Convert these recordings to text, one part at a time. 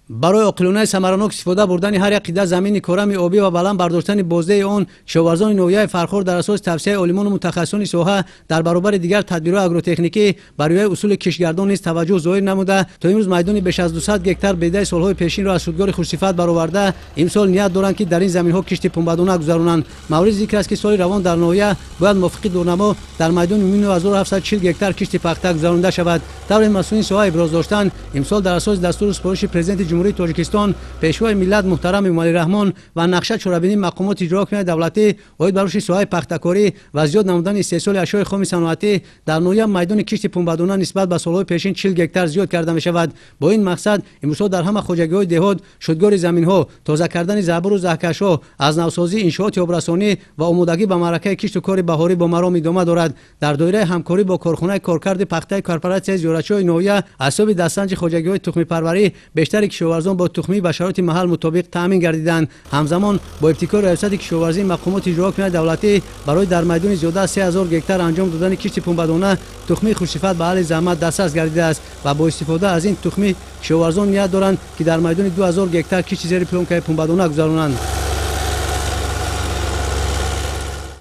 برای عاقلانه ثمراناک استفاده بردن هر یک قطعه زمین کرم آبی و بلند برداشتن بازده آن، کشاورزان نویای فرخور در اساس توصیه عالمان و متخصصان ساحه در برابر دیگر تدبیرهای اگروتکنیکی برای اصول کشتگردان نیز توجه ظاهر نموده تا امروز میدان بیش از 200 گکتار بیضه سالهای پیشین را از شدگار خوشصفت برآورده امسال نیت دارند که در این زمین‌ها کشت پنبه‌دانه گذرانند. مورد ذکر است که سال روان در ناحیه باید موافق دورنما در میدان 9740 گکتار کشت پخته گذرانده شود. طور مسئولین ساحه ابراز داشتند امسال در اساس دستور سپارش پرزیدنت جمهوری تاجیکستان پیشوای ملت محترم امامعلی رحمان و نقشه چورابینی مقامات اجرا کننده دولتی اوید بروش ساحه پخته‌کاری و زیاد نمودن استحصال اشیاء خام صنعتی در ناحیه میدان کشت پنبه‌دانه نسبت به سالهای پیشین 40 گکتار زیاد کرده می شود. با این مقصد امروز در همه خواجگی‌های دهات شدگار زمین‌ها، تازه کردن زبر و زهکش‌ها، از نوسازی انشاءات آبرسانی و آمادگی به معرکه کشت و کار بهاری با مرام ادامه دارد. در دایره همکاری با کارخانه کارکرد پخته کارپوراسیون زیارتچی‌های ناحیه اصحاب دستنج خواجگی‌های تخمی پروری بیشتر کشاورزان با تخمی به شرایط محل مطابق تامین گردیدند. همزمان با ابتکار ریاست کشاورزی مقامات اجرا کننده دولتی برای در میدان زیاده از 3000 گکتار انجام دادن کشت پنبه‌دانه تخمی خوشصفت به اهل زحمت دسترس گردیده است و با استفاده از این تخمی کشاورزان نیت دارند که در میدان 2000 گکتار کشت زیر پلانکای پنبه‌دانه گذرانند.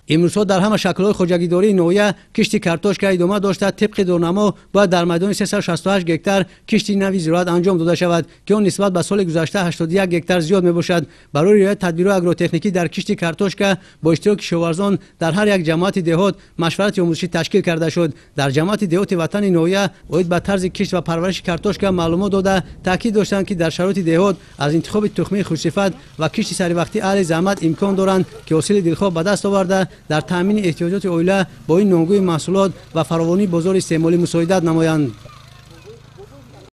امروز در همه شکل‌های خواجگی‌داری ناحیه کشت کارتوشک ادامه داشته طبق دورنما باید در میدان 368 گکتار کشت نوی زراعت انجام داده شود که آن نسبت به سال گذشته 81 گکتار زیاد میباشد. برای رعایت تدبیرهای اگروتکنیکی در کشت کارتوشک با اشتراک کشاورزان در هر یک جماعت دهات مشورت آموزشی تشکیل کرده شد. در جماعت دهات وطن ناحیه اوید به طرز کشت و پرورش کارتوشک معلومات داده تاکید داشتند که در شرایط دهات از انتخاب تخمی خوشصفت و کشت سری وقتی اهل زحمت امکان دارند که حاصل دلخواه به دست آورده در تامین احتیاجات عائله با این نوعی محصولات و فراوانی بازار استعمالی مساعدت نمایند.